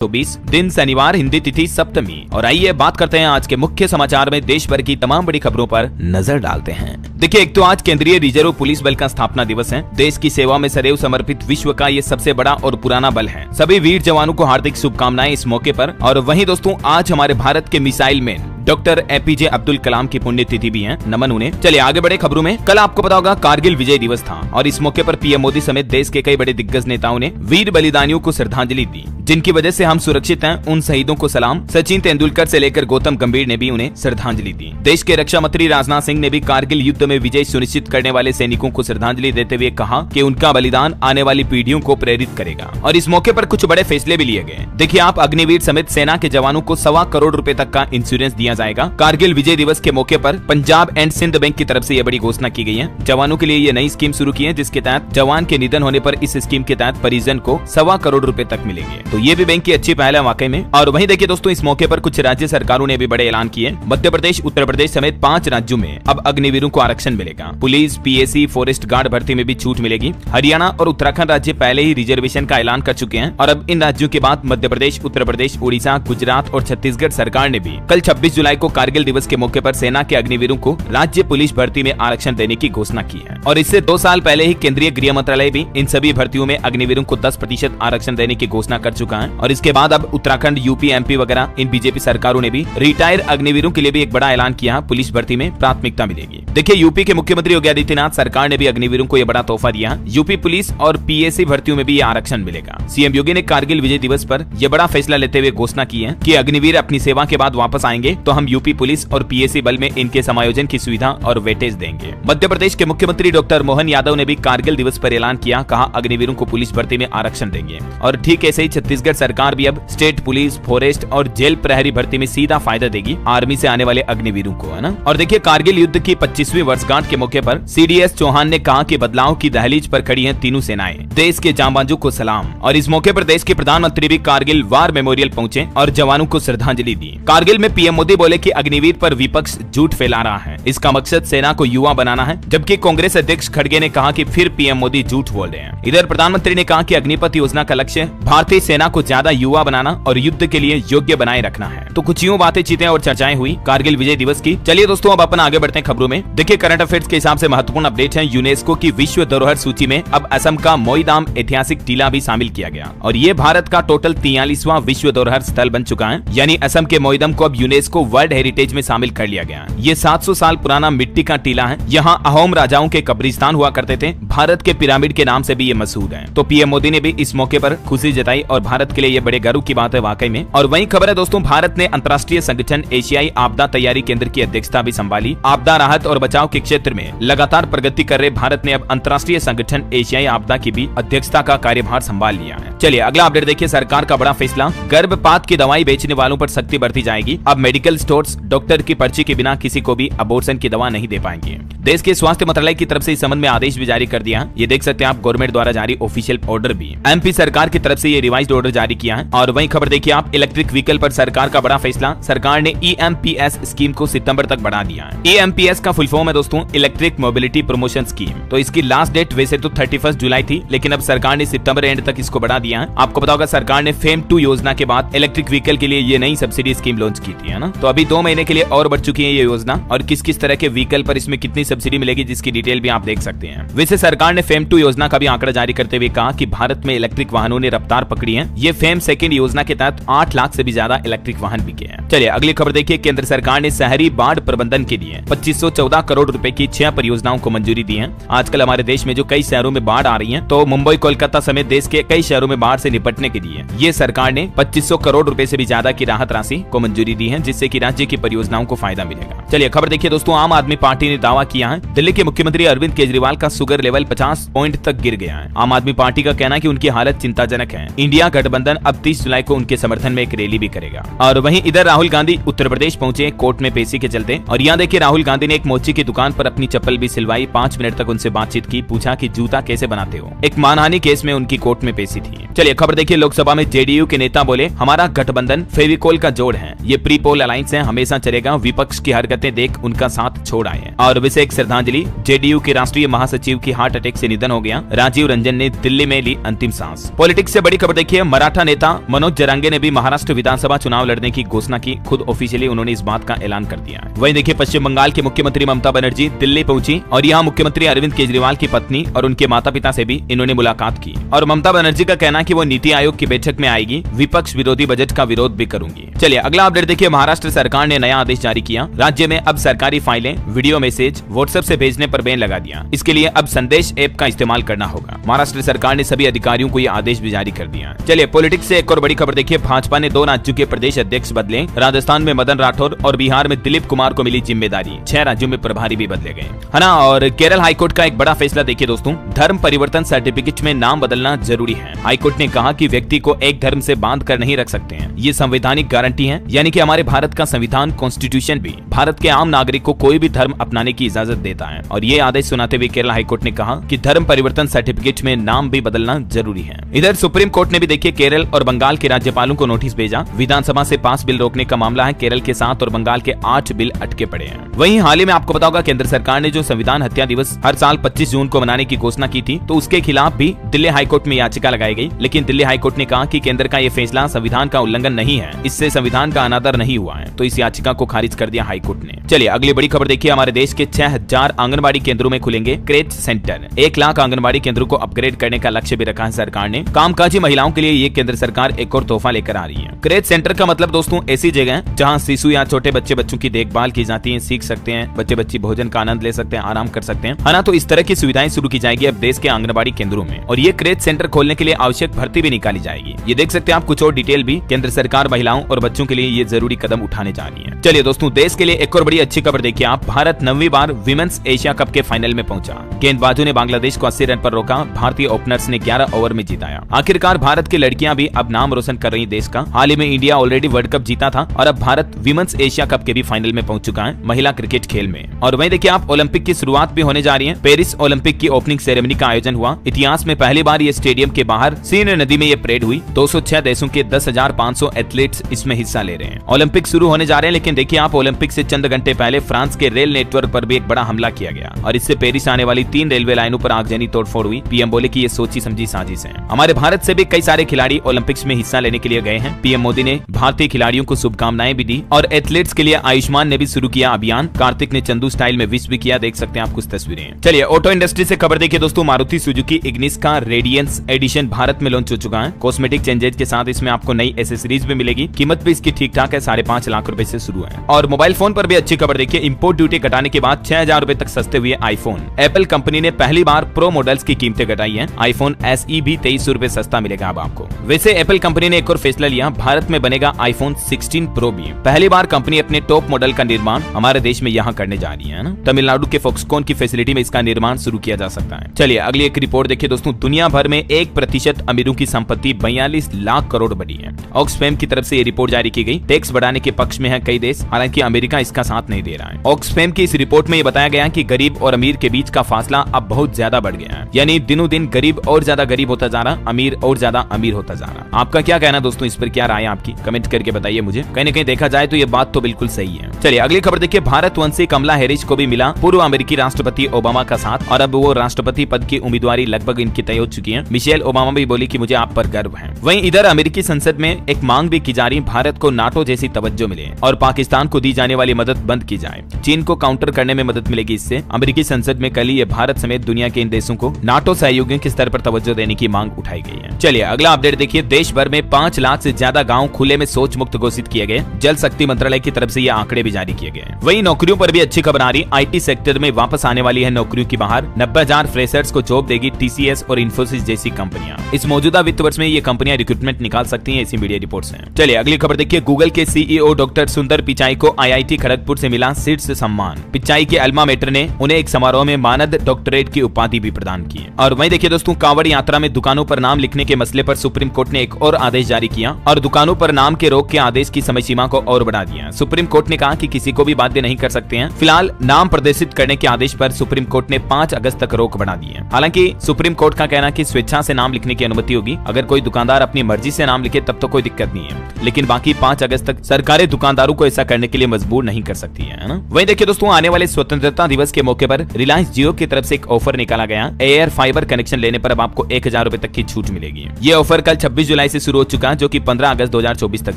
20 दिन शनिवार, हिंदी तिथि सप्तमी। और आइए बात करते हैं आज के मुख्य समाचार में देश भर की तमाम बड़ी खबरों पर नजर डालते हैं। देखिए, एक तो आज केंद्रीय रिजर्व पुलिस बल का स्थापना दिवस है। देश की सेवा में सदैव समर्पित विश्व का ये सबसे बड़ा और पुराना बल है। सभी वीर जवानों को हार्दिक शुभकामनाएं इस मौके पर। और वहीं दोस्तों, आज हमारे भारत के missile man doctor APJ Abdul Kalam की पुण्यतिथि भी है, नमन उन्हें। चलिए आगे बढ़े खबरों में। कल आपको पता होगा कारगिल विजय दिवस था और इस मौके पर पीएम मोदी समेत देश के कई बड़े दिग्गज नेताओं ने वीर बलिदानियों को श्रद्धांजलि दी, जिनकी वजह से हम सुरक्षित हैं। उन शहीदों को सलाम। सचिन तेंदुलकर से लेकर गौतम गंभीर ने भी उन्हें श्रद्धांजलि दी। देश के रक्षा मंत्री राजनाथ सिंह ने भी कारगिल युद्ध में विजय सुनिश्चित करने वाले सैनिकों को श्रद्धांजलि देते हुए कहा कि उनका बलिदान आने वाली पीढ़ियों को प्रेरित करेगा। और इस मौके पर कुछ बड़े फैसले भी लिए गए। देखिए, आप अग्निवीर समेत सेना के जवानों को 1.25 करोड़ रुपए तक का इंश्योरेंस दिया जाएगा। कारगिल विजय दिवस के मौके पर पंजाब एंड सिंध बैंक की तरफ से यह बड़ी घोषणा की गई है। जवानों के लिए ये नई स्कीम शुरू की है, जिसके तहत जवान के निधन होने पर इस स्कीम के तहत परिजन को 1.25 करोड़ रुपए तक मिलेंगे। तो ये भी बैंक की अच्छी पहल है वाकई में। और वहीं देखिए दोस्तों, इस मौके पर कुछ राज्य सरकारों ने भी बड़े ऐलान किए। मध्य प्रदेश, उत्तर प्रदेश समेत 5 राज्यों में अब अग्निवीरों को आरक्षण मिलेगा। पुलिस, पीएसी, फॉरेस्ट गार्ड भर्ती में भी छूट मिलेगी। हरियाणा और उत्तराखंड राज्य पहले ही रिजर्वेशन का ऐलान कर चुके हैं। और अब इन राज्यों के बाद मध्य प्रदेश, उत्तर प्रदेश, उड़ीसा, गुजरात और छत्तीसगढ़ सरकार ने भी कल 26 जुलाई को कारगिल दिवस के मौके पर सेना के अग्निवीरों को राज्य पुलिस भर्ती में आरक्षण देने की घोषणा की है। और इससे 2 साल पहले ही केंद्रीय गृह मंत्रालय भी इन सभी भर्तियों में अग्निवीरों को 10% आरक्षण देने की घोषणा कर चुका है। और इसके बाद अब उत्तराखंड, यूपी, एमपी वगैरह इन बीजेपी सरकारों ने भी रिटायर अग्निवीरों के लिए भी एक बड़ा ऐलान किया है। पुलिस भर्ती में प्राथमिकता मिलेगी। देखिए, यूपी के मुख्यमंत्री योगी आदित्यनाथ सरकार ने भी अग्निवीरों को यह बड़ा तोहफा दिया। यूपी पुलिस और पीएसी भर्तियों में भी ये आरक्षण मिलेगा। सीएम योगी ने कारगिल विजय दिवस पर यह बड़ा फैसला लेते हुए घोषणा की है कि अग्निवीर अपनी सेवा के बाद वापस आएंगे तो हम यूपी पुलिस और पीएसी बल में इनके समायोजन की सुविधा और वेटेज देंगे। मध्य प्रदेश के मुख्यमंत्री डॉक्टर मोहन यादव ने भी कारगिल दिवस पर ऐलान किया, कहा अग्निवीरों को पुलिस भर्ती में आरक्षण देंगे। और ठीक ऐसे ही छत्तीसगढ़ सरकार भी अब स्टेट पुलिस, फॉरेस्ट और जेल प्रहरी भर्ती में सीधा फायदा देगी आर्मी से आने वाले अग्निवीरों को, है ना। और देखिए, कारगिल युद्ध की 25वीं वर्षगांठ के मौके पर सीडीएस चौहान ने कहा कि बदलाव की दहलीज पर खड़ी हैं तीनों सेनाएं, देश के जांबाजों को सलाम। और इस मौके पर देश के प्रधानमंत्री भी कारगिल वार मेमोरियल पहुंचे और जवानों को श्रद्धांजलि दी। कारगिल में पीएम मोदी बोले कि अग्निवीर पर विपक्ष झूठ फैला रहा है, इसका मकसद सेना को युवा बनाना है। जबकि कांग्रेस अध्यक्ष खड़गे ने कहा कि फिर पीएम मोदी झूठ बोल रहे हैं। इधर प्रधानमंत्री ने कहा कि अग्निपथ योजना का लक्ष्य भारतीय सेना को ज्यादा युवा बनाना और युद्ध के लिए योग्य बनाए रखना है। तो कुछ यूं बातें, चीतें और चर्चाएं हुई कारगिल विजय दिवस की। चलिए दोस्तों, अब अपन आगे बढ़ते हैं खबरों में। देखिए, करंट अफेयर्स के हिसाब से महत्वपूर्ण अपडेट है। यूनेस्को की विश्व धरोहर सूची में अब असम का मोईदाम ऐतिहासिक टीला भी शामिल किया गया। और ये भारत का टोटल 43वां विश्व धरोहर स्थल बन चुका है। यानी असम के मोईदाम को अब यूनेस्को वर्ल्ड हेरिटेज में शामिल कर लिया गया। ये 700 साल पुराना मिट्टी का टीला है। यहाँ अहोम राजाओं के कब्रिस्तान हुआ करते थे। भारत के पिरामिड के नाम से भी ये मशहूर है। तो पीएम मोदी ने भी इस मौके पर खुशी जताई और भारत के लिए ये बड़े गर्व की बात है वाकई में। और वहीं खबर है दोस्तों, भारत ने अंतर्राष्ट्रीय संगठन एशियाई आपदा तैयारी केंद्र की अध्यक्षता भी संभाली। आपदा राहत और बचाव के क्षेत्र में लगातार प्रगति कर रहे भारत ने अब अंतर्राष्ट्रीय संगठन एशियाई आपदा की भी अध्यक्षता का कार्यभार संभाल लिया है। चलिए अगला अपडेट देखिए। सरकार का बड़ा फैसला, गर्भपात की दवाई बेचने वालों पर सख्ती बरती जाएगी। अब मेडिकल स्टोर्स डॉक्टर की पर्ची के बिना किसी को भी अबॉर्शन की दवा नहीं दे पाएंगे। देश के स्वास्थ्य मंत्रालय की तरफ से इस संबंध में आदेश भी जारी कर दिया। ये देख सकते हैं आप, गवर्नमेंट द्वारा जारी ऑफिशियल ऑर्डर भी। एमपी सरकार की तरफ से ये रिवाइज्ड ऑर्डर जारी किया है। और वहीं खबर देखिए आप, इलेक्ट्रिक व्हीकल पर सरकार का बड़ा फैसला। सरकार ने ईएमपीएस स्कीम को सितंबर तक बढ़ा दिया है। ईएमपीएस का फुल फॉर्म है दोस्तों इलेक्ट्रिक मोबिलिटी प्रमोशन स्कीम। तो इसकी लास्ट डेट वैसे तो 31 जुलाई थी, लेकिन अब सरकार ने सितंबर एंड तक इसको बढ़ा दिया है। आपको पता होगा, सरकार ने फेम 2 योजना के बाद इलेक्ट्रिक व्हीकल के लिए ये नई सब्सिडी स्कीम लॉन्च की थी, है ना। तो अभी 2 महीने के लिए और बढ़ चुकी है ये योजना। और किस किस तरह के व्हीकल पर इसमें कितनी सब्सिडी मिलेगी, जिसकी डिटेल भी आप देख सकते हैं। वैसे सरकार ने फेम 2 योजना का भी आंकड़ा जारी करते हुए कहा कि भारत में इलेक्ट्रिक वाहनों ने रफ्तार पकड़ी है। ये फेम 2 योजना के तहत 8 लाख से भी ज्यादा इलेक्ट्रिक वाहन बिके हैं। चलिए अगली खबर देखिए। केंद्र सरकार ने शहरी बाढ़ प्रबंधन के लिए 2514 करोड़ रुपए की 6 परियोजनाओं को मंजूरी दी है। आजकल हमारे देश में जो कई शहरों में बाढ़ आ रही है, तो मुंबई, कोलकाता समेत देश के कई शहरों में बाढ़ से निपटने के लिए ये सरकार ने 2500 करोड़ रुपए से भी ज्यादा की राहत राशि को मंजूरी दी है, जिससे कि राज्य की परियोजनाओं को फायदा मिलेगा। चलिए खबर देखिए दोस्तों। आम आदमी पार्टी ने दावा किया है, दिल्ली के मुख्यमंत्री अरविंद केजरीवाल का शुगर लेवल 50 पॉइंट तक गिर गया है। आम आदमी पार्टी का कहना है कि उनकी हालत चिंताजनक है। इंडिया गठबंधन अब 30 जुलाई को उनके समर्थन में एक रैली भी करेगा। और वहीं इधर राहुल गांधी उत्तर प्रदेश पहुंचे कोर्ट में पेशी के चलते। और यहाँ देखिए, राहुल गांधी ने एक मोची की दुकान पर अपनी चप्पल भी सिलवाई। 5 मिनट तक उनसे बातचीत की, पूछा कि जूता कैसे बनाते हो। एक मानहानि केस में उनकी कोर्ट में पेशी थी। चलिए खबर देखिए। लोकसभा में जेडीयू के नेता बोले, हमारा गठबंधन फेविकोल का जोड़ है। ये प्री पोल अलायंस से हमेशा चलेगा, विपक्ष की हरकतें देख उनका साथ छोड़ आए हैं। और वैसे एक श्रद्धांजलि, जेडीयू के राष्ट्रीय महासचिव की हार्ट अटैक से निधन हो गया। राजीव रंजन ने दिल्ली में ली अंतिम सांस। पॉलिटिक्स से बड़ी खबर देखिए, मराठा नेता मनोज जरांगे ने भी महाराष्ट्र विधानसभा चुनाव लड़ने की घोषणा की। खुद ऑफिशियली उन्होंने इस बात का ऐलान कर दिया है। वहीं देखिए, पश्चिम बंगाल की मुख्यमंत्री ममता बनर्जी दिल्ली पहुंची और यहाँ मुख्यमंत्री अरविंद केजरीवाल की पत्नी और उनके माता पिता से भी इन्होंने मुलाकात की। और ममता बनर्जी का कहना कि वो नीति आयोग की बैठक में आएगी, विपक्ष विरोधी बजट का विरोध भी करूंगी। चलिए अगला अपडेट देखिए, महाराष्ट्र सरकार ने नया आदेश जारी किया। राज्य में अब सरकारी फाइलें, वीडियो मैसेज व्हाट्सएप से भेजने पर बैन लगा दिया। इसके लिए अब संदेश ऐप का इस्तेमाल करना होगा। महाराष्ट्र सरकार ने सभी अधिकारियों को यह आदेश भी जारी कर दिया। चलिए पॉलिटिक्स से एक और बड़ी खबर देखिए, भाजपा ने 2 राज्यों के प्रदेश अध्यक्ष बदले। राजस्थान में मदन राठौर और बिहार में दिलीप कुमार को मिली जिम्मेदारी। 6 राज्यों में प्रभारी भी बदले गए, है ना। और केरल हाईकोर्ट का एक बड़ा फैसला देखिए दोस्तों, धर्म परिवर्तन सर्टिफिकेट में नाम बदलना जरूरी है। हाईकोर्ट ने कहा कि व्यक्ति को एक धर्म से बांध कर नहीं रख सकते हैं, ये संवैधानिक गारंटी है। यानी कि हमारे भारत का संविधान कॉन्स्टिट्यूशन भी भारत के आम नागरिक को कोई भी धर्म अपनाने की इजाजत देता है। और ये आदेश सुनाते हुए केरल हाईकोर्ट ने कहा कि धर्म परिवर्तन सर्टिफिकेट में नाम भी बदलना जरूरी है। इधर सुप्रीम कोर्ट ने भी देखिए केरल और बंगाल के राज्यपालों को नोटिस भेजा। विधानसभा से पास बिल रोकने का मामला है। केरल के 7 और बंगाल के 8 बिल अटके पड़े हैं। वहीं हाल ही में आपको पता होगा, केंद्र सरकार ने जो संविधान हत्या दिवस हर साल 25 जून को मनाने की घोषणा की थी, तो उसके खिलाफ भी दिल्ली हाईकोर्ट में याचिका लगाई गई। लेकिन दिल्ली हाईकोर्ट ने कहा कि केंद्र का यह फैसला संविधान का उल्लंघन नहीं है, इससे संविधान का अनादर नहीं हुआ है, तो इस याचिका को खारिज कर दिया हाईकोर्ट ने। चलिए अगली बड़ी खबर देखिए, हमारे देश के 6000 आंगनबाड़ी केंद्रों में खुलेंगे क्रेच सेंटर। 1 लाख आंगनबाड़ी केंद्रों को अपग्रेड करने का लक्ष्य भी रखा है सरकार ने। कामकाजी महिलाओं के लिए ये केंद्र सरकार एक और तोहफा लेकर आ रही है। क्रेच सेंटर का मतलब दोस्तों ऐसी जगह जहां शिशु या छोटे बच्चों की देखभाल की जाती है, सीख सकते हैं, बच्चे भोजन का आनंद ले सकते हैं, आराम कर सकते हैं, है ना। तो इस तरह की सुविधाएं शुरू की जाएगी अब देश के आंगनबाड़ी केंद्रों में। और ये क्रेच सेंटर खोलने के लिए आवश्यक भर्ती भी निकाली जाएगी। ये देख सकते हैं आप कुछ और डिटेल भी। केंद्र सरकार महिलाओं और बच्चों के लिए ये जरूरी कदम उठाने जा रही है। चलिए दोस्तों, देश के लिए एक और बड़ी अच्छी खबर देखिए आप, भारत 9वीं बार विमेंस एशिया कप के फाइनल में पहुंचा। गेंदबाजों ने बांग्लादेश को 80 रन पर रोका। भारतीय ओपनर्स ने 11 ओवर में जिताया। आखिरकार भारत की लड़कियां भी अब नाम रोशन कर रही देश का। हाल ही में इंडिया ऑलरेडी वर्ल्ड कप जीता था और अब भारत विमेंस एशिया कप के भी फाइनल में पहुंच चुका है महिला क्रिकेट खेल में। और वहीं देखिए आप, ओलंपिक की शुरुआत भी होने जा रही है। पेरिस ओलंपिक की ओपनिंग सेरेमनी का आयोजन हुआ। इतिहास में पहली बार ये स्टेडियम के बाहर सीन नदी में ये परेड हुई। 206 देशों के 10,500 एथलीट्स इसमें हिस्सा ले रहे हैं। ओलंपिक शुरू होने जा रहे हैं, लेकिन देखिए आप, ओलंपिक से चंद घंटे पहले फ्रांस के रेल नेटवर्क पर भी एक बड़ा हमला किया गया और इससे पेरिस आने वाली 3 रेलवे लाइनों पर आगजनी तोड़फोड़ हुई। पीएम बोले कि ये सोची समझी साजिश है। हमारे भारत से भी कई सारे खिलाड़ी ओलंपिक्स में हिस्सा लेने के लिए गए हैं। पीएम मोदी ने भारतीय खिलाड़ियों को शुभकामनाएं भी दी और एथलीट्स के लिए आयुष्मान ने भी शुरू किया अभियान। कार्तिक ने चंदू स्टाइल में विश भी किया, देख सकते हैं आप कुछ तस्वीरें। चलिए ऑटो इंडस्ट्री से खबर देखिए दोस्तों, मारुति सुजुकी इग्निस का रेडियंस एडिशन भारत में लॉन्च हो चुका है। कॉस्मेटिक चेंजेस के साथ इसमें आपको नई एसेसरीज भी मिलेगी। कीमत भी इसकी ठीक ठाक है, 5.5 लाख रुपए से शुरू है। और मोबाइल फोन पर भी अच्छी खबर देखिए, इंपोर्ट ड्यूटी घटाने के बाद 6,000 रुपए तक सस्ते हुए आईफोन। एप्पल कंपनी ने पहली बार प्रो मॉडल्स की कीमतें घटाई है। आईफोन SE भी 2300 रुपए सस्ता मिलेगा अब आपको। वैसे एप्पल कंपनी ने एक और फैसला लिया, भारत में बनेगा आईफोन 16 प्रो भी। पहली बार कंपनी अपने टॉप मॉडल का निर्माण हमारे देश में यहाँ करने जा रही है ना। तमिलनाडु के फॉक्सकॉन की फैसिलिटी में इसका निर्माण शुरू किया जा सकता है। चलिए अगली एक रिपोर्ट देखिए दोस्तों, दुनिया भर में 1% अमीरों की संपत्ति 42 लाख करोड़ बढ़ी है। ऑक्सफैम की तरफ से ये रिपोर्ट जारी की गई। टैक्स बढ़ाने के पक्ष में है कई देश, हालांकि अमेरिका इसका साथ नहीं दे रहा है। ऑक्सफैम की इस रिपोर्ट में ये बताया गया कि गरीब और अमीर के बीच का फासला अब बहुत ज्यादा बढ़ गया है। यानी दिनों दिन गरीब और ज्यादा गरीब होता जा रहा, अमीर और ज्यादा अमीर होता जा रहा। आपका क्या कहना दोस्तों, इस पर क्या राय है आपकी, कमेंट करके बताइए मुझे। कहीं न कहीं देखा जाए तो ये बात तो बिल्कुल सही है। चलिए अगली खबर देखिए, भारतवंशी कमला हैरिस को भी मिला पूर्व अमेरिकी राष्ट्रपति ओबामा का साथ और अब वो राष्ट्रपति पद की उम्मीदवारी लगभग इनकी तय हो चुकी है। मिशेल ओबामा भी बोली कि मुझे आप पर गर्व है। वहीं इधर अमेरिकी संसद में एक मांग भी की जा रही, भारत को नाटो जैसी तवज्जो मिले और पाकिस्तान को दी जाने वाली मदद बंद की जाए। चीन को काउंटर करने में मदद मिलेगी इससे। अमेरिकी संसद में कल ही ये भारत समेत दुनिया के इन देशों को नाटो सहयोगियों के स्तर पर तवज्जो देने की मांग उठाई गई है। चलिए अगला अपडेट देखिए, देश भर में 5 लाख से ज्यादा गाँव खुले में शौच मुक्त घोषित किए गए। जल शक्ति मंत्रालय की तरफ से ये आंकड़े भी जारी किए गए। वहीं नौकरियों पर भी अच्छी खबर आ रही, IT सेक्टर में वापस आने वाली है नौकरियों की बहार। 90,000 फ्रेशर्स को जॉब देगी TCS और इन्फोसिस जैसी कंपनियां। इस मौजूदा वित्त वर्ष में ये कंपनियां रिक्रूटमेंट निकाल सकती हैं, ऐसी मीडिया रिपोर्ट्स हैं। चलिए अगली खबर देखिए, गूगल के CEO डॉक्टर सुंदर पिचाई को IIT खड़गपुर से मिला शीर्ष सम्मान। पिचाई के अल्मा मेटर ने उन्हें एक समारोह में मानद डॉक्टरेट की उपाधि भी प्रदान की। और वहीं देखिए दोस्तों, कांवड़ यात्रा में दुकानों पर नाम लिखने के मसले पर सुप्रीम कोर्ट ने एक और आदेश जारी किया और दुकानों पर नाम के रोक के आदेश की समय सीमा को और बढ़ा दिया। सुप्रीम कोर्ट ने कहा कि किसी को भी बाध्य नहीं कर सकते हैं। फिलहाल नाम प्रदर्शित करने के आदेश पर सुप्रीम कोर्ट ने 5 अगस्त तक रोक बढ़ा दी है। हालांकि सुप्रीम कोर्ट का कहना है कि स्वेच्छा से नाम लिखने की अनुमति होगी। अगर कोई दुकानदार अपनी मर्जी से नाम लिखे तब तो कोई दिक्कत नहीं है, लेकिन बाकी 5 अगस्त तक सरकारें दुकानदारों को ऐसा करने के लिए मजबूर नहीं कर सकती है ना। वहीं देखिए दोस्तों, आने वाले स्वतंत्रता दिवस के मौके पर रिलायंस जियो की तरफ से एक ऑफर निकाला गया। एयर फाइबर कनेक्शन लेने पर अब आपको 1000 रुपए तक की छूट मिलेगी। ये ऑफर कल 26 जुलाई से शुरू हो चुका, जो कि 15 अगस्त 2024 तक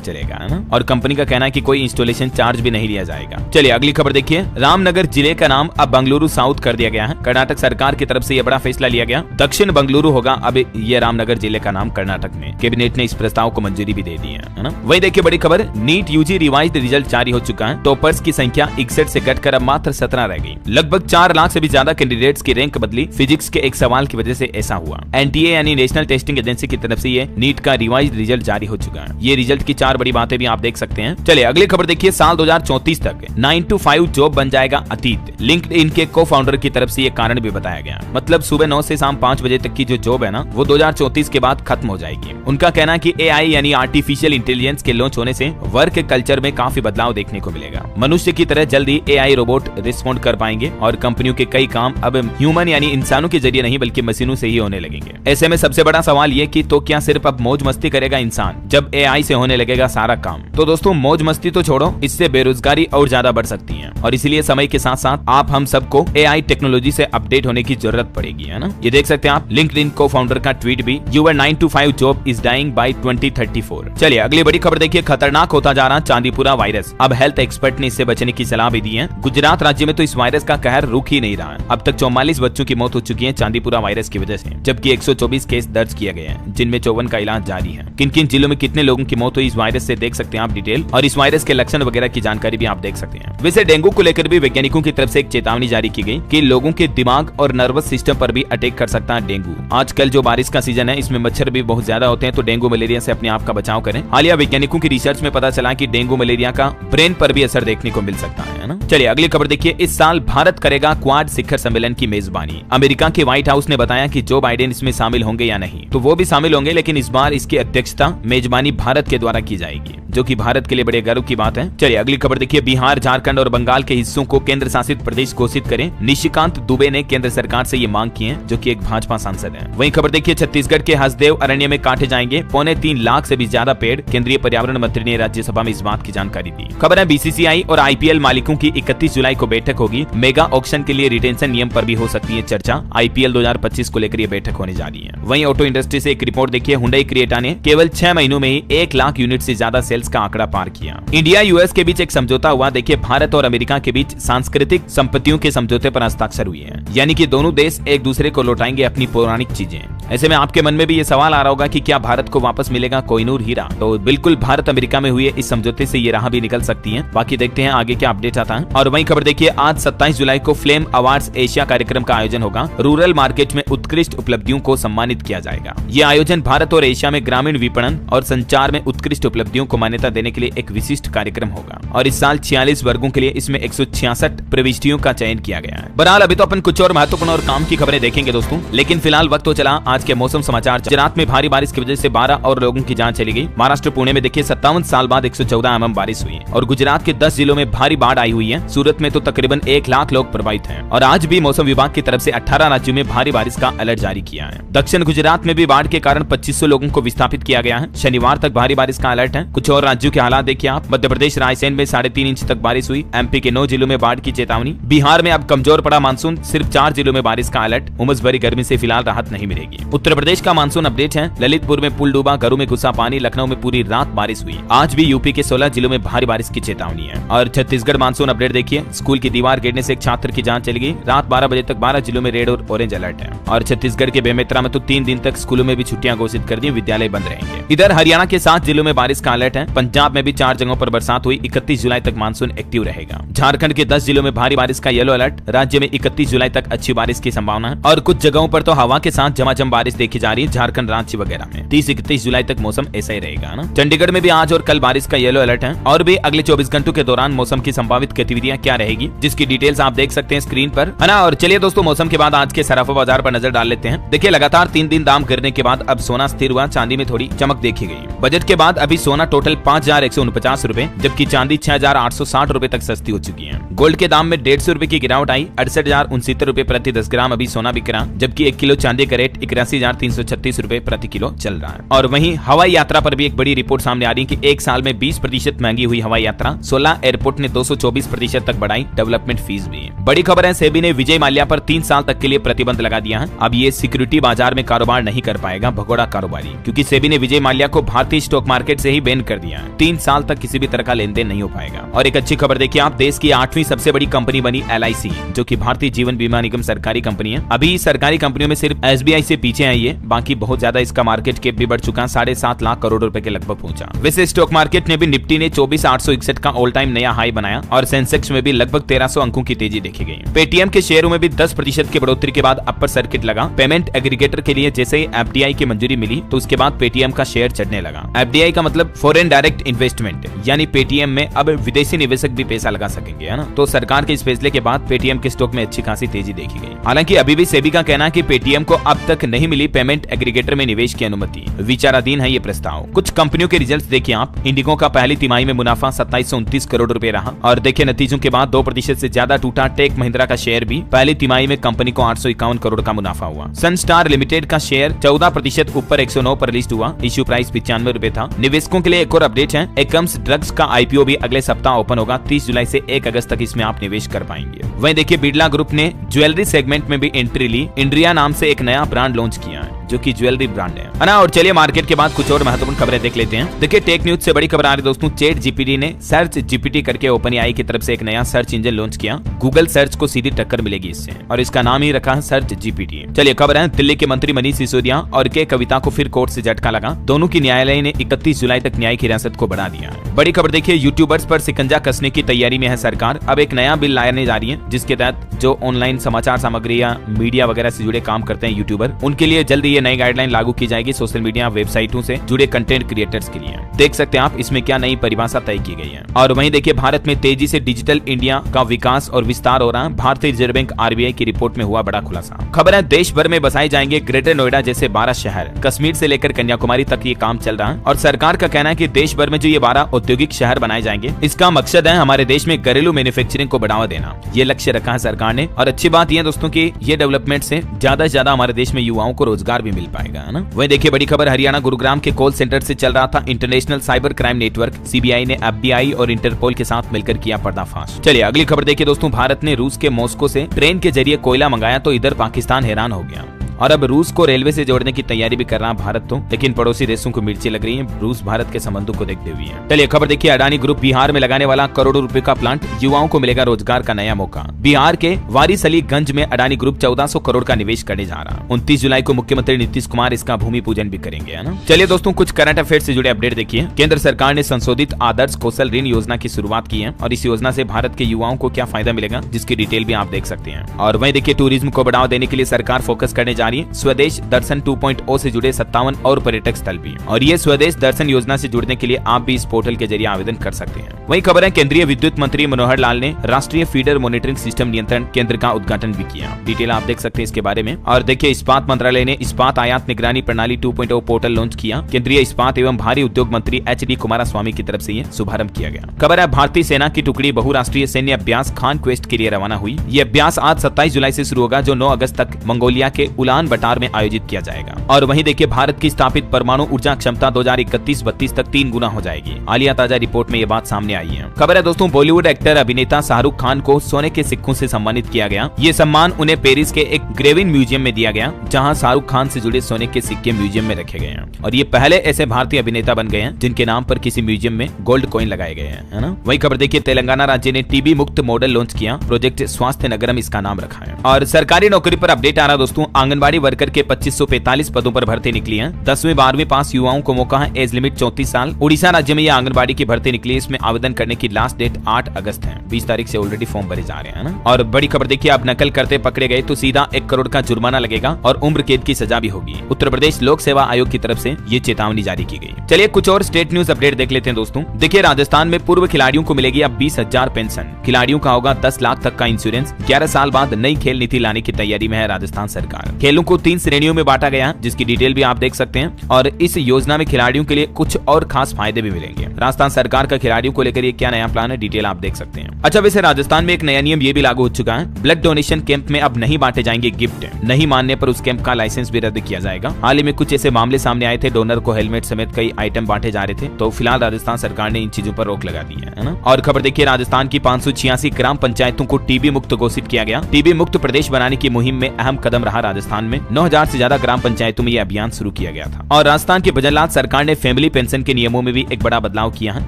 चलेगा, है ना। और कंपनी का कहना है कि कोई इंस्टॉलेशन चार्ज भी नहीं लिया जाएगा। चलिए अगली खबर देखिए। रामनगर जिले का नाम अब बंगलुरु साउथ कर दिया गया है। कर्नाटक सरकार की तरफ से यह बड़ा फैसला लिया गया। दक्षिण बंगलुरु होगा अब ये रामनगर जिले का नाम कर्नाटक में। कैबिनेट ने इस प्रस्ताव को मंजूरी भी दे दी है ना। वही देखिए बड़ी खबर, नीट यूजी रिवाइज्ड रिजल्ट जारी हो चुका है। टॉपर्स की संख्या 61 से घटकर अब मात्र 17 रह गई। लगभग 4 लाख से भी ज्यादा कैंडिडेट्स की रैंक बदली। फिजिक्स के एक सवाल की वजह से ऐसा हुआ। एनटीए यानी नेशनल टेस्टिंग एजेंसी की तरफ से ये नीट का रिवाइज्ड रिजल्ट जारी हो चुका है। ये रिजल्ट की 4 बड़ी बातें भी आप देख सकते हैं। चलिए अगली खबर देखिए। साल 2034 तक 9 to 5 जॉब बन जाएगा अतीत। लिंक्डइन के को फाउंडर की तरफ से ये कारण भी बताया गया। मतलब सुबह 9 से शाम 5 बजे तक की जो जॉब है ना, वो 2034 के बाद खत्म हो जाएगी। उनका कहना है कि एआई यानी आर्टिफिशियल इंटेलिजेंस के लॉन्च होने से वर्क कल्चर में काफी बदलाव देखने को मिलेगा। मनुष्य की तरह जल्दी एआई रोबोट रिस्पॉन्ड कर पाएंगे और कंपनियों के कई काम अब ह्यूमन यानी इंसानों के जरिए नहीं बल्कि मशीनों से ही होने लगेंगे। ऐसे में सबसे बड़ा सवाल ये कि तो क्या सिर्फ अब मौज मस्ती करेगा इंसान जब एआई से होने लगेगा सारा काम? तो दोस्तों मौज मस्ती तो छोड़ो, इससे बेरोजगारी और ज्यादा बढ़ सकती है और इसीलिए समय के साथ साथ आप हम सबको एआई टेक्नोलॉजी से अपडेट होने की जरूरत पड़ेगी, है ना। ये देख सकते हैं आप लिंक्डइन को फाउंडर का ट्वीट भी, your 9 to 5 job is dying by 2034। चलिए अगली बड़ी खबर देखिए। खतरनाक होता जा रहा चांदीपुरा वायरस। अब हेल्थ एक्सपर्ट ने इससे बचने की सलाह भी दी है। गुजरात राज्य में तो इस वायरस का कहर रुक ही नहीं रहा है। अब तक 44 बच्चों की मौत हो चुकी है चांदीपुरा वायरस की वजह से, जबकि 124 केस दर्ज किए गए हैं, जिनमें 54 का इलाज जारी है। किन किन जिलों में कितने लोगों की मौत हुई इस वायरस से देख सकते हैं आप डिटेल, और इस वायरस के लक्षण वगैरह की जानकारी भी आप देख सकते हैं। वैसे डेंगू को लेकर भी वैज्ञानिकों की तरफ से एक चेतावनी जारी की गई कि लोगों के दिमाग और नर्वस सिस्टम पर भी अटैक कर सकता है डेंगू। आजकल जो बारिश का सीजन है, इसमें मच्छर भी बहुत ज्यादा होते हैं, तो डेंगू मलेरिया से अपने आप का बचाव करें। हालिया वैज्ञानिकों की रिसर्च में पता चला कि डेंगू मलेरिया का ब्रेन पर भी असर देखने को मिल सकता है ना। चलिए अगली खबर देखिए। इस साल भारत करेगा क्वाड शिखर सम्मेलन की मेजबानी। अमेरिका के व्हाइट हाउस ने बताया कि जो बाइडेन इसमें शामिल होंगे या नहीं, तो वो भी शामिल होंगे, लेकिन इस बार इसकी अध्यक्षता मेजबानी भारत के द्वारा की जाएगी, जो कि भारत के लिए बड़े गर्व की बात है। चलिए अगली खबर देखिए। बिहार, झारखंड और बंगाल के हिस्सों को केंद्र शासित प्रदेश घोषित करें। निशिकांत दुबे ने केंद्र सरकार से ये मांग की है, जो कि एक भाजपा सांसद है। वहीं खबर देखिए। छत्तीसगढ़ के हसदेव अरण्य में काटे जाएंगे 3.25 लाख से भी ज्यादा पेड़। केंद्रीय पर्यावरण मंत्री ने राज्यसभा में इस बात की जानकारी दी। खबर है बीसीसीआई और आईपीएल मालिकों की 31 जुलाई को बैठक होगी। मेगा ऑक्शन के लिए रिटेंशन नियम पर भी हो सकती है चर्चा। आईपीएल 2025 को लेकर ये बैठक होने जा रही है। वहीं ऑटो इंडस्ट्री से एक रिपोर्ट देखिए। हुंडई क्रेटा ने केवल 6 महीनों में ही 1 लाख यूनिट से ज्यादा सेल्स का आंकड़ा पार किया। इंडिया यूएस के बीच एक समझौता हुआ। देखिए भारत और अमेरिका के बीच सांस्कृतिक संपत्तियों के समझौते पर हस्ताक्षर हुए हैं, यानी कि दोनों देश एक दूसरे को लौटाएंगे अपनी पौराणिक चीजें। ऐसे में आपके मन में भी ये सवाल आ रहा होगा कि क्या भारत को वापस मिलेगा कोहिनूर हीरा? तो बिल्कुल भारत अमेरिका में हुए इस समझौते से ये राह भी निकल सकती है। बाकी देखते हैं आगे क्या अपडेट आता है। और वहीं खबर देखिए। आज 27 जुलाई को फ्लेम अवार्ड्स एशिया कार्यक्रम का आयोजन होगा। रूरल मार्केट में उत्कृष्ट उपलब्धियों को सम्मानित किया जाएगा। ये आयोजन भारत और एशिया में ग्रामीण विपणन और संचार में उत्कृष्ट उपलब्धियों को मान्यता देने के लिए एक विशिष्ट कार्यक्रम होगा। और इस साल 46 वर्गों के लिए इसमें 166 प्रविष्टियों का चयन किया गया है। बहरहाल अभी तो अपन कुछ और महत्वपूर्ण और काम की खबरें देखेंगे दोस्तों, लेकिन फिलहाल वक्त तो चला आज के मौसम समाचार। गुजरात में भारी बारिश की वजह से 12 और लोगों की जान चली गई। महाराष्ट्र पुणे में देखिए 57 साल बाद 114 mm बारिश हुई और गुजरात के 10 जिलों में भारी बाढ़ आई हुई है। सूरत में तो तकरीबन 1 लाख लोग प्रभावित हैं। और आज भी मौसम विभाग की तरफ से 18 राज्यों में भारी बारिश का अलर्ट जारी किया है। दक्षिण गुजरात में भी बाढ़ के कारण 2500 लोगों को विस्थापित किया गया है। शनिवार तक भारी बारिश का अलर्ट है। कुछ और राज्यों के हालात देखिए आप। मध्य प्रदेश रायसेन में 3.5 इंच तक बारिश हुई। एमपी के 9 जिलों में बाढ़ की चेतावनी। बिहार में अब कमजोर पड़ा मानसून, सिर्फ 4 जिलों में बारिश का अलर्ट। उमस भरी गर्मी से फिलहाल राहत नहीं मिलेगी। उत्तर प्रदेश का मानसून अपडेट है। ललितपुर में पुल डूबा, घरों में घुसा पानी। लखनऊ में पूरी रात बारिश हुई। आज भी यूपी के 16 जिलों में भारी बारिश की चेतावनी है। और छत्तीसगढ़ मानसून अपडेट देखिए। स्कूल की दीवार गिरने से एक छात्र की जान चली गई। रात 12 बजे तक 12 जिलों में रेड और ऑरेंज अलर्ट है। और छत्तीसगढ़ के बेमेतरा में तो 3 दिन तक स्कूलों में भी छुट्टियां घोषित कर दी, विद्यालय बंद रहेंगे। इधर हरियाणा के 7 जिलों में बारिश का अलर्ट है। पंजाब में भी 4 जगहों पर बरसात हुई। 31 जुलाई तक मानसून एक्टिव रहेगा। झारखंड के 10 जिलों में भारी बारिश का येलो अलर्ट। राज्य में 31 जुलाई तक अच्छी बारिश की संभावना है। और कुछ जगहों पर तो हवा के साथ झमाझम बारिश देखी जा रही है। झारखंड, रांची वगैरह में 30-31 जुलाई तक मौसम ऐसा ही रहेगा ना। चंडीगढ़ में भी आज और कल बारिश का येलो अलर्ट है। और भी अगले 24 घंटों के दौरान मौसम की संभावित गतिविधियां क्या रहेगी, जिसकी डिटेल्स आप देख सकते हैं स्क्रीन पर, है ना। और चलिए दोस्तों, मौसम के बाद आज के सराफा बाजार पर नजर डाल लेते हैं। देखिए लगातार 3 दिन दाम गिरने के बाद अब सोना स्थिर हुआ। चांदी में थोड़ी चमक देखी गई। बजट के बाद अभी सोना टोटल 5,149 रूपए, जबकि चांदी 6,860 रूपए तक सस्ती हो चुकी है। गोल्ड के दाम में 150 रूपए की गिरावट आई, 68,069 रूपए प्रति 10 ग्राम अभी सोना बिक रहा, जबकि 1 किलो चांदी का रेट 81,336 रूपए प्रति किलो चल रहा है। और वहीं हवाई यात्रा पर भी एक बड़ी रिपोर्ट सामने आ रही है कि एक साल में 20% महंगी हुई हवाई यात्रा। 16 एयरपोर्ट ने 224% तक बढ़ाई डेवलपमेंट फीस भी। बड़ी खबर है, सेबी ने विजय माल्या पर 3 साल तक के लिए प्रतिबंध लगा दिया है। अब ये सिक्योरिटी बाजार में कारोबार नहीं कर पाएगा भगोड़ा कारोबारी, क्योंकि सेबी ने विजय माल्या को भारतीय स्टॉक मार्केट से ही बैन कर दिया है। 3 साल तक किसी भी तरह का लेन देन नहीं हो पाएगा। और एक अच्छी खबर देखिए आप, देश की 8वीं सबसे बड़ी कंपनी बनी LIC, जो कि भारतीय जीवन बीमा निगम सरकारी कंपनी है। अभी सरकारी कंपनियों में सिर्फ SBI से पीछे है ये, बाकी बहुत ज्यादा इसका मार्केट कैप भी बढ़ चुका, 7.5 लाख करोड़ रुपए के लगभग पहुंचा। वैसे स्टॉक मार्केट ने भी निफ्टी ने 24,861 का ऑल टाइम नया हाई बनाया और सेंसेक्स में भी लगभग 1300 अंकों की तेजी देखी गई। पेटीएम के शेयरों में भी 10% की बढ़ोतरी के बाद अपर सर्किट लगा। पेमेंट एग्रीगेटर के लिए जैसे ही FDI की मंजूरी मिली तो उसके बाद पेटीएम का शेयर चढ़ने लगा। FDI का मतलब फॉरेन डायरेक्ट इन्वेस्टमेंट, यानी पेटीएम में अब विदेशी निवेशक भी पैसा लगा सकेंगे, है ना। तो सरकार के इस फैसले के बाद पेटीएम के स्टॉक में अच्छी खासी तेजी देखी गई। हालांकि अभी भी सेबी का कहना है कि पेटीएम को अब तक नहीं मिली पेमेंट एग्रीगेटर में निवेश की अनुमति, विचाराधीन है ये प्रस्ताव। कुछ कंपनियों के रिजल्ट्स देखिए आप। इंडिगो का पहली तिमाही में मुनाफा 2729 करोड़ रुपए रहा और देखिए नतीजों के बाद 2% से ज्यादा टूटा। टेक महिंद्रा का शेयर भी पहली तिमाही में कंपनी को 851 करोड़ का मुनाफा हुआ। सनस्टार लिमिटेड का शेयर 14% ऊपर 109 पर लिस्ट हुआ। इश्यू प्राइस 95 रुपए था। निवेशकों के लिए एक और अपडेट है, एकम्स ड्रग्स का IPO भी अगले सप्ताह ओपन होगा। 30 जुलाई से 1 अगस्त तक इसमें आप निवेश कर पाएंगे। वहीं देखिए बिरला ग्रुप ने ज्वेलरी सेगमेंट में भी एंट्री ली। इंड्रिया नाम से एक नया ब्रांड लॉन्च किया है, जो कि ज्वेलरी ब्रांड है ना। और चलिए मार्केट के बाद कुछ और महत्वपूर्ण खबरें देख लेते हैं। देखिए टेक न्यूज से बड़ी खबर आ रही है दोस्तों, चैट GPT ने सर्च GPT करके OpenAI की तरफ से एक नया सर्च इंजन लॉन्च किया। गूगल सर्च को सीधी टक्कर मिलेगी इससे और इसका नाम ही रखा है सर्च GPT। चलिए खबर है, दिल्ली के मंत्री मनीष सिसोदिया और के कविता को फिर कोर्ट से झटका लगा। दोनों की न्यायालय ने 31 जुलाई तक न्यायिक हिरासत को बढ़ा दिया है। बड़ी खबर देखिए, यूट्यूबर्स पर शिकंजा कसने की तैयारी में है सरकार। अब एक नया बिल लाने जा रही है, जिसके तहत जो ऑनलाइन समाचार सामग्री या मीडिया वगैरह से जुड़े काम करते हैं यूट्यूबर, उनके लिए जल्द ये नई गाइडलाइन लागू की जाएगी। सोशल मीडिया वेबसाइटों से जुड़े कंटेंट क्रिएटर्स के लिए देख सकते हैं आप इसमें क्या नई परिभाषा तय की गई है। और वहीं देखिए भारत में तेजी से डिजिटल इंडिया का विकास और विस्तार हो रहा है। भारतीय रिजर्व बैंक RBI की रिपोर्ट में हुआ बड़ा खुलासा। खबर है, देश भर में बसाए जाएंगे ग्रेटर नोएडा जैसे 12 शहर। कश्मीर से लेकर कन्याकुमारी तक ये काम चल रहा है और सरकार का कहना है कि देश भर में जो ये 12 औद्योगिक शहर बनाए जाएंगे, इसका मकसद है हमारे देश में घरेलू मैन्युफैक्चरिंग को बढ़ावा देना। ये लक्ष्य रखा है सरकार ने। और अच्छी बात यह है दोस्तों की ये डेवलपमेंट से ज्यादा हमारे देश में युवाओं को रोजगार भी मिल पाएगा, है ना। वहीं देखिए बड़ी खबर, हरियाणा गुरुग्राम के कॉल सेंटर से चल रहा था international cyber crime network. CBI ने FBI और इंटरपोल के साथ मिलकर किया पर्दाफाश। चलिए अगली खबर देखिए दोस्तों, भारत ने रूस के मॉस्को से ट्रेन के जरिए कोयला मंगाया तो इधर पाकिस्तान हैरान हो गया और अब रूस को रेलवे से जोड़ने की तैयारी भी कर रहा है भारत तो, लेकिन पड़ोसी देशों को मिर्ची लग रही है रूस भारत के संबंधों को देखते हुए। चलिए खबर देखिए, अडानी ग्रुप बिहार में लगाने वाला करोड़ों रुपए का प्लांट, युवाओं को मिलेगा रोजगार का नया मौका। बिहार के वारिसलीगंज में अडानी ग्रुप 1400 करोड़ का निवेश करने जा रहा है। 29 जुलाई को मुख्यमंत्री नीतीश कुमार इसका भूमि पूजन भी करेंगे, है ना। चलिए दोस्तों कुछ करंट अफेयर से जुड़े अपडेट देखिए। केंद्र सरकार ने संशोधित आदर्श कौशल ऋण योजना की शुरुआत की है और इस योजना से भारत के युवाओं को क्या फायदा मिलेगा, जिसकी डिटेल भी आप देख सकते हैं। और वहीं देखिए टूरिज्म को बढ़ावा देने के लिए सरकार फोकस करने जा रही है। स्वदेश दर्शन 2.0 से जुड़े 57 और पर्यटक स्थल भी, और ये स्वदेश दर्शन योजना से जुड़ने के लिए आप भी इस पोर्टल के जरिए आवेदन कर सकते हैं। वही खबर है, केंद्रीय विद्युत मंत्री मनोहर लाल ने राष्ट्रीय फीडर मॉनिटरिंग सिस्टम नियंत्रण केंद्र का उद्घाटन भी किया। डिटेल आप देख सकते हैं इसके बारे में। और देखिए इस्पात मंत्रालय ने इस्पात आयात निगरानी प्रणाली 2.0 पोर्टल लॉन्च किया। केंद्रीय इस्पात एवं भारी उद्योग मंत्री HD कुमारस्वामी की तरफ से ये शुभारंभ किया गया। खबर है, भारतीय सेना की टुकड़ी बहुराष्ट्रीय सैन्य अभ्यास खान क्वेस्ट के लिए रवाना हुई। ये अभ्यास आज 27 जुलाई से शुरू होगा, जो 9 अगस्त तक मंगोलिया के उलान बटार में आयोजित किया जाएगा। और वहीं देखिए भारत की स्थापित परमाणु ऊर्जा क्षमता 2031-32 तक 3 गुना हो जाएगी। हालिया ताजा रिपोर्ट में ये बात सामने आई है। खबर है दोस्तों, बॉलीवुड एक्टर अभिनेता शाहरुख खान को सोने के सिक्कों से सम्मानित किया गया। ये सम्मान उन्हें पेरिस के एक ग्रेविन म्यूजियम में दिया गया, जहां शाहरुख खान से जुड़े सोने के सिक्के म्यूजियम में रखे गए हैं। और ये पहले ऐसे भारतीय अभिनेता बन गए हैं जिनके नाम पर किसी म्यूजियम में गोल्ड कॉइन लगाए गए हैं, है ना। वही खबर देखिए, तेलंगाना राज्य ने TB मुक्त मॉडल लॉन्च किया। प्रोजेक्ट स्वास्थ्य नगरम इसका नाम रखा है। और सरकारी नौकरी पर अपडेट आ रहा दोस्तों, आंगनबाड़ी वर्कर के 2545 पदों पर भर्ती निकली है। 10वीं 12वीं पास युवाओं को मौका है, एज लिमिट 34 साल। उड़ीसा राज्य में यह आंगनबाड़ी की भर्ती निकली। इसमें आवेदन करने की लास्ट डेट 8 अगस्त है। 20 तारीख से ऑलरेडी फॉर्म भरे जा रहे हैं ना। और बड़ी खबर देखिए, अब नकल करते पकड़े गए तो सीधा 1 करोड़ का जुर्माना लगेगा और उम्र कैद की सजा भी होगी। उत्तर प्रदेश लोक सेवा आयोग की तरफ से ये चेतावनी जारी की गई। चलिए कुछ और स्टेट न्यूज अपडेट देख लेते हैं दोस्तों। देखिए राजस्थान में पूर्व खिलाड़ियों को मिलेगी अब 20,000 पेंशन। खिलाड़ियों का होगा 10 लाख तक का इंश्योरेंस। 11 साल बाद नई खेल नीति लाने की तैयारी में है राजस्थान सरकार। खेल खेलों को 3 श्रेणियों में बांटा गया, जिसकी डिटेल भी आप देख सकते हैं। और इस योजना में खिलाड़ियों के लिए कुछ और खास फायदे भी मिलेंगे। राजस्थान सरकार का खिलाड़ियों को लेकर ये क्या नया प्लान है, डिटेल आप देख सकते हैं। अच्छा, वैसे राजस्थान में एक नया नियम ये भी लागू हो चुका है। ब्लड डोनेशन कैंप में अब नहीं बांटे जाएंगे गिफ्ट। नहीं मानने पर उस कैंप का लाइसेंस भी रद्द किया जाएगा। हाल ही में कुछ ऐसे मामले सामने आए थे, डोनर को हेलमेट समेत कई आइटम बांटे जा रहे थे। तो फिलहाल राजस्थान सरकार ने इन चीजों पर रोक लगा दी है ना। और खबर देखिए, राजस्थान की 586 ग्राम पंचायतों को टीबी मुक्त घोषित किया गया। टीबी मुक्त प्रदेश बनाने की मुहिम में अहम कदम रहा राजस्थान में। 9000 से ज्यादा ग्राम पंचायतों में यह अभियान शुरू किया गया था। और राजस्थान के बजरलाल सरकार ने फैमिली पेंशन के नियमों में भी एक बड़ा बदलाव किया है।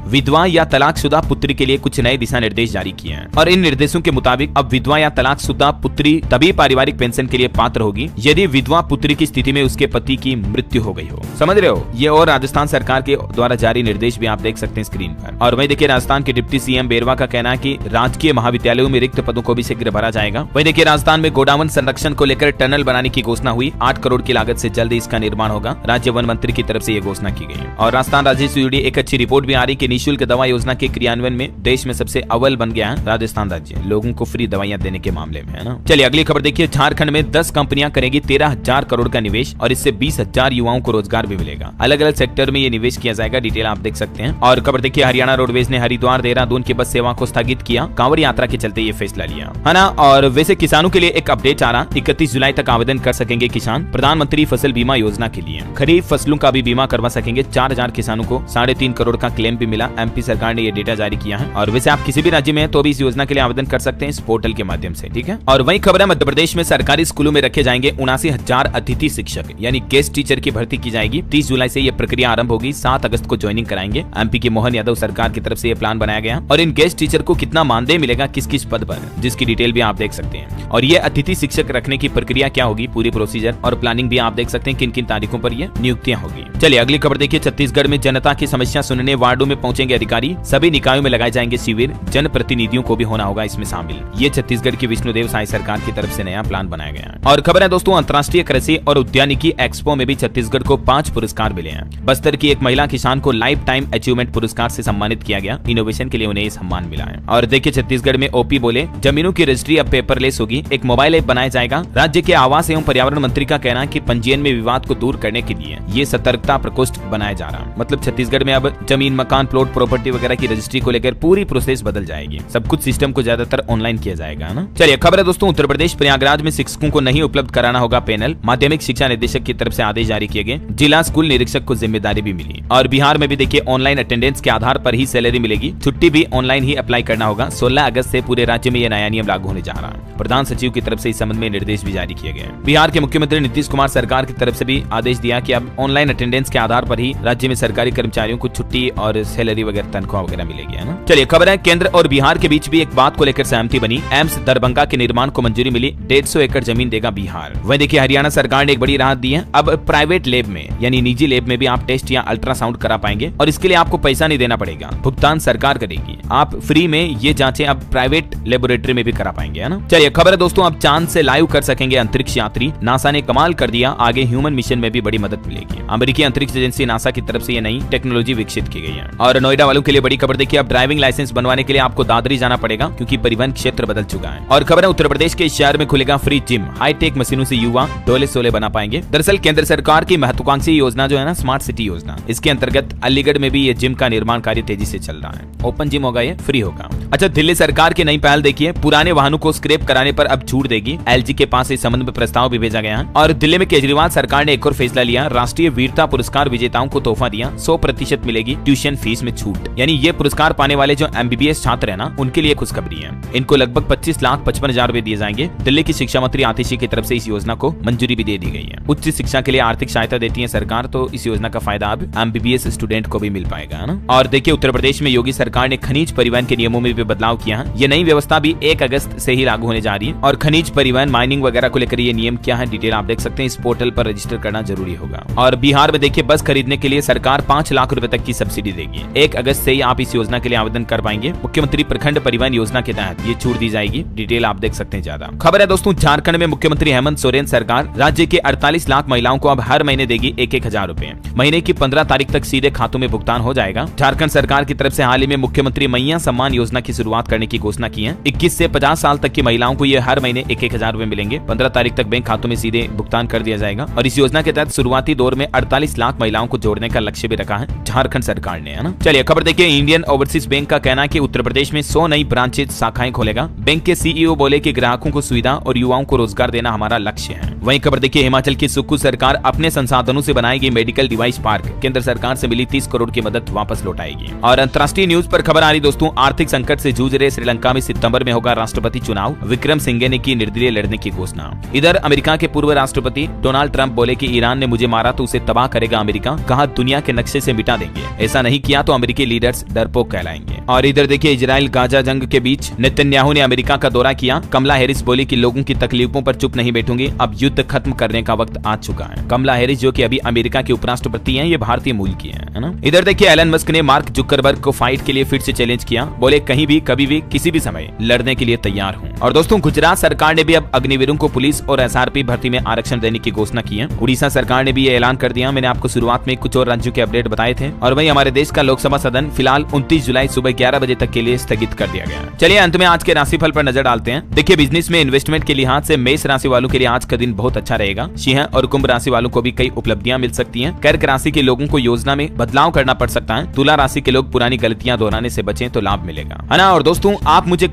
विधवा या तलाकशुदा पुत्री के लिए कुछ नए दिशा निर्देश जारी किए हैं। और इन निर्देशों के मुताबिक अब विधवा या तलाकशुदा पुत्री तभी पारिवारिक पेंशन के लिए पात्र होगी यदि विधवा पुत्री की स्थिति में उसके पति की मृत्यु हो गई हो। समझ रहे हो, ये और राजस्थान सरकार के द्वारा जारी निर्देश भी आप देख सकते हैं स्क्रीन पर। और वही देखिए, राजस्थान के डिप्टी सीएम बेरवा का कहना है कि राजकीय महाविद्यालयों में रिक्त पदों को भी शीघ्र भरा जाएगा। वही देखिए, राजस्थान में गोडावण संरक्षण को लेकर टनल बनाने की घोषणा हुई। 8 करोड़ की लागत से जल्द इसका निर्माण होगा। राज्य वन मंत्री की तरफ से यह घोषणा की गई। और राजस्थान राज्य से जुड़ी एक अच्छी रिपोर्ट भी आ रही कि निःशुल्क दवा योजना के क्रियान्वयन में देश में सबसे अव्वल बन गया है राजस्थान राज्य, लोगों को फ्री दवाइयां देने के मामले में, है ना। चलिए अगली खबर देखिए, झारखंड में 10 कंपनियां करेगी 13,000 करोड़ का निवेश और इससे 20,000 युवाओं को रोजगार भी मिलेगा। अलग अलग सेक्टर में ये निवेश किया जाएगा, डिटेल आप देख सकते हैं। और खबर देखिए, हरियाणा रोडवेज ने हरिद्वार देहरादून की बस सेवा को स्थगित किया। कांवड़ यात्रा के चलते ये फैसला लिया, है ना। और वैसे किसानों के लिए एक अपडेट आ रहा, 31 जुलाई तक आवेदन कर सकेंगे किसान प्रधानमंत्री फसल बीमा योजना के लिए। खरीफ फसलों का भी बीमा करवा सकेंगे। 4000 किसानों को 3.5 करोड़ का क्लेम भी मिला। एमपी सरकार ने ये डेटा जारी किया है। और वैसे आप किसी भी राज्य में हैं तो भी इस योजना के लिए आवेदन कर सकते हैं इस पोर्टल के माध्यम से, ठीक है। और वही खबर है, मध्य प्रदेश में सरकारी स्कूलों में रखे जाएंगे 79,000 अतिथि शिक्षक यानी गेस्ट टीचर की भर्ती की जाएगी। 30 जुलाई से यह प्रक्रिया आरंभ होगी। 7 अगस्त को ज्वाइनिंग कराएंगे। एमपी की मोहन यादव सरकार की तरफ से यह प्लान बनाया गया। और इन गेस्ट टीचर को कितना मानदेय मिलेगा, किस किस पद पर, जिसकी डिटेल भी आप देख सकते हैं। और ये अतिथि शिक्षक रखने की प्रक्रिया क्या होगी, पूरी प्रोसीजर और प्लानिंग भी आप देख सकते हैं, किन किन तारीखों पर ये नियुक्तियां होगी। चलिए अगली खबर देखिए, छत्तीसगढ़ में जनता की समस्या सुनने वार्डों में पहुंचेंगे अधिकारी। सभी निकायों में लगाए जाएंगे शिविर। जनप्रतिनिधियों को भी होना होगा इसमें शामिल। ये छत्तीसगढ़ की विष्णुदेव साई सरकार की तरफ से नया प्लान बनाया गया है। और खबर है दोस्तों, अंतर्राष्ट्रीय कृषि और उद्यानिकी एक्सपो में भी छत्तीसगढ़ को 5 पुरस्कार मिले हैं। बस्तर की एक महिला किसान को लाइफ टाइम अचीवमेंट पुरस्कार से सम्मानित किया गया। इनोवेशन के लिए उन्हें सम्मान मिला है। और देखिए, छत्तीसगढ़ में ओपी बोले जमीनों की रजिस्ट्री अब पेपरलेस होगी। एक मोबाइल ऐप बनाया जाएगा। राज्य के आवास एवं पर्यावरण मंत्री का कहना है कि पंजीयन में विवाद को दूर करने के लिए ये सतर्कता प्रकोष्ठ बनाया जा रहा है। मतलब छत्तीसगढ़ में अब जमीन, मकान, प्लॉट, प्रॉपर्टी वगैरह की रजिस्ट्री को लेकर पूरी प्रोसेस बदल जाएगी। सब कुछ सिस्टम को ज्यादातर ऑनलाइन किया जाएगा ना। चलिए खबर है दोस्तों, उत्तर प्रदेश प्रयागराज में शिक्षकों को नहीं उपलब्ध कराना होगा पैनल। माध्यमिक शिक्षा निदेशक की तरफ से आदेश जारी किए गए। जिला स्कूल निरीक्षक को जिम्मेदारी भी मिली। और बिहार में भी देखिए, ऑनलाइन अटेंडेंस के आधार पर ही सैलरी मिलेगी। छुट्टी भी ऑनलाइन ही अप्लाई करना होगा। 16 अगस्त से पूरे राज्य में यह नया नियम लागू होने जा रहा है। प्रधान सचिव की तरफ से इस संबंध में निर्देश भी जारी किए गए। बिहार के मुख्यमंत्री नीतीश कुमार सरकार की तरफ से भी आदेश दिया कि अब ऑनलाइन अटेंडेंस के आधार पर ही राज्य में सरकारी कर्मचारियों को छुट्टी और सैलरी वगैरह, तनख्वाह वगैरह मिलेगी, है ना। चलिए खबर है, केंद्र और बिहार के बीच भी एक बात को लेकर सहमति बनी। एम्स दरभंगा के निर्माण को मंजूरी मिली। 150 एकड़ जमीन देगा बिहार। वहीं देखिए, हरियाणा सरकार ने एक बड़ी राहत दी है। अब प्राइवेट लैब में यानी निजी लैब में भी आप टेस्ट या अल्ट्रासाउंड करा पाएंगे और इसके लिए आपको पैसा नहीं देना पड़ेगा। भुगतान सरकार करेगी। आप फ्री में ये जांचें अब प्राइवेट लेबोरेटरी में भी करा पाएंगे, है ना। चलिए खबर है दोस्तों, अब चांद से लाइव कर सकेंगे अंतरिक्ष यात्री। नासा ने कमाल कर दिया। आगे ह्यूमन मिशन में भी बड़ी मदद मिलेगी। अमेरिकी अंतरिक्ष एजेंसी नासा की तरफ से ये नई टेक्नोलॉजी विकसित की गई है। और नोएडा वालों के लिए बड़ी खबर देखिए, अब ड्राइविंग लाइसेंस बनवाने के लिए आपको दादरी जाना पड़ेगा क्योंकि परिवहन क्षेत्र बदल चुका है। और खबर है, उत्तर प्रदेश के शहर में खुलेगा फ्री जिम। हाईटेक मशीनों से युवा डोले सोले बना पाएंगे। दरअसल केंद्र सरकार की महत्वाकांक्षी योजना जो है ना, स्मार्ट सिटी योजना, इसके अंतर्गत अलीगढ़ में भी ये जिम का निर्माण कार्य तेजी से चल रहा है। ओपन जिम होगा, ये फ्री होगा। अच्छा, दिल्ली सरकार की नई पहल देखिए, पुराने वाहनों को स्क्रैप कराने पर अब छूट देगी। एलजी के पास इस संबंध में प्रस्ताव भी भेजा गया है। और दिल्ली में केजरीवाल सरकार ने एक और फैसला लिया। राष्ट्रीय वीरता पुरस्कार विजेताओं को तोहफा दिया। 100% मिलेगी ट्यूशन फीस में छूट। यानी ये पुरस्कार पाने वाले जो एमबीबीएस छात्र है ना, उनके लिए खुशखबरी है। इनको लगभग 25,55,000 रुपए दिए जाएंगे। दिल्ली की शिक्षा मंत्री आतिशी की तरफ से इस योजना को मंजूरी भी दे दी गई है। उच्च शिक्षा के लिए आर्थिक सहायता देती है सरकार, तो इस योजना का फायदा अब एमबीबीएस स्टूडेंट को भी मिल पाएगा, है ना। और देखिए, उत्तर प्रदेश में योगी सरकार ने खनिज परिवहन के नियमों में भी बदलाव किया है। ये नई व्यवस्था भी 1 अगस्त से ही लागू होने जा रही है। और खनिज परिवहन, माइनिंग वगैरह को लेकर ये नियम क्या है, डिटेल आप देख सकते हैं। इस पोर्टल पर रजिस्टर करना जरूरी होगा। और बिहार में देखिए, बस खरीदने के लिए सरकार 5 लाख रुपए तक की सब्सिडी देगी। 1 अगस्त से ही आप इस योजना के लिए आवेदन कर पाएंगे। मुख्यमंत्री प्रखंड परिवहन योजना के तहत ये छूट दी जाएगी। डिटेल आप देख सकते हैं ज्यादा। खबर है दोस्तों, झारखंड में मुख्यमंत्री हेमंत सोरेन सरकार राज्य के 48 लाख महिलाओं को अब हर महीने देगी 1,000 रुपए। महीने की 15 तारीख तक सीधे खातों में भुगतान हो जाएगा। झारखंड सरकार की तरफ से हाल ही में मुख्यमंत्री मैया सम्मान योजना की शुरुआत करने की घोषणा की है। 21 से 50 साल तक की महिलाओं को ये हर महीने 1,000 रुपए मिलेंगे। 15 तारीख तक बैंक खातों में सीधे भुगतान कर दिया जाएगा। और इस योजना के तहत शुरुआती दौर में 48 लाख महिलाओं को जोड़ने का लक्ष्य भी रखा है झारखंड सरकार ने, है ना। चलिए खबर देखिए, इंडियन ओवरसीज बैंक का कहना है कि उत्तर प्रदेश में 100 नई ब्रांचेज शाखाएं खोलेगा। बैंक के सीईओ बोले कि ग्राहकों को सुविधा और युवाओं को रोजगार देना हमारा लक्ष्य है। वहीं खबर देखिए, हिमाचल की सुक्खू सरकार अपने संसाधनों से बनाएगी मेडिकल डिवाइस पार्क, केंद्र सरकार से मिली 30 करोड़ की मदद वापस लौटाएगी। और अंतर्राष्ट्रीय न्यूज पर खबर आ रही दोस्तों, आर्थिक संकट से जूझ रहे श्रीलंका में सितंबर में होगा राष्ट्रपति चुनाव, विक्रम सिंघे ने की निर्दलीय लड़ने की घोषणा। इधर अमेरिका के पूर्व राष्ट्रपति डोनाल्ड ट्रंप बोले कि ईरान ने मुझे मारा तो उसे तबाह करेगा अमेरिका, कहा दुनिया के नक्शे से मिटा देंगे, ऐसा नहीं किया तो अमेरिकी लीडर्स डरपोक कहलाएंगे। और इधर देखिए, इजराइल गाजा जंग के बीच नेतन्याहू ने अमेरिका का दौरा किया। कमला हैरिस बोली कि लोगों की तकलीफों पर चुप नहीं बैठूंगी, अब युद्ध खत्म करने का वक्त आ चुका है। कमला हैरिस जो कि अभी अमेरिका के उपराष्ट्रपति हैं, ये भारतीय मूल की हैं, है ना। इधर देखिए, एलन मस्क ने मार्क जुकरबर्ग को फाइट के लिए फिर से चैलेंज किया, बोले कहीं भी कभी भी किसी भी समय लड़ने के लिए तैयार हूं। और दोस्तों, गुजरात सरकार ने भी अब अग्निवीरों को पुलिस और एसआरपी भर्ती में आरक्षण देने की घोषणा की है। उड़ीसा सरकार ने भी ये ऐलान कर दिया। मैंने आपको शुरुआत में कुछ और राज्यों के अपडेट बताए थे। और वहीं हमारे देश का लोकसभा सदन फिलहाल 29 जुलाई सुबह 11 बजे तक के लिए स्थगित कर दिया गया। चलिए अंत में आज के राशिफल पर नजर डालते हैं। देखिए, बिजनेस में इन्वेस्टमेंट के लिहाज से मेष राशि वालों के लिए आज का दिन बहुत अच्छा रहेगा। सिंह और कुंभ राशि वालों को भी कई उपलब्धियां मिल सकती हैं। कर्क राशि के लोगों को योजना में बदलाव करना पड़ सकता है। तुला राशि के लोग पुरानी गलतियां दोहराने से बचें तो लाभ मिलेगा, है ना। और दोस्तों, आप मुझे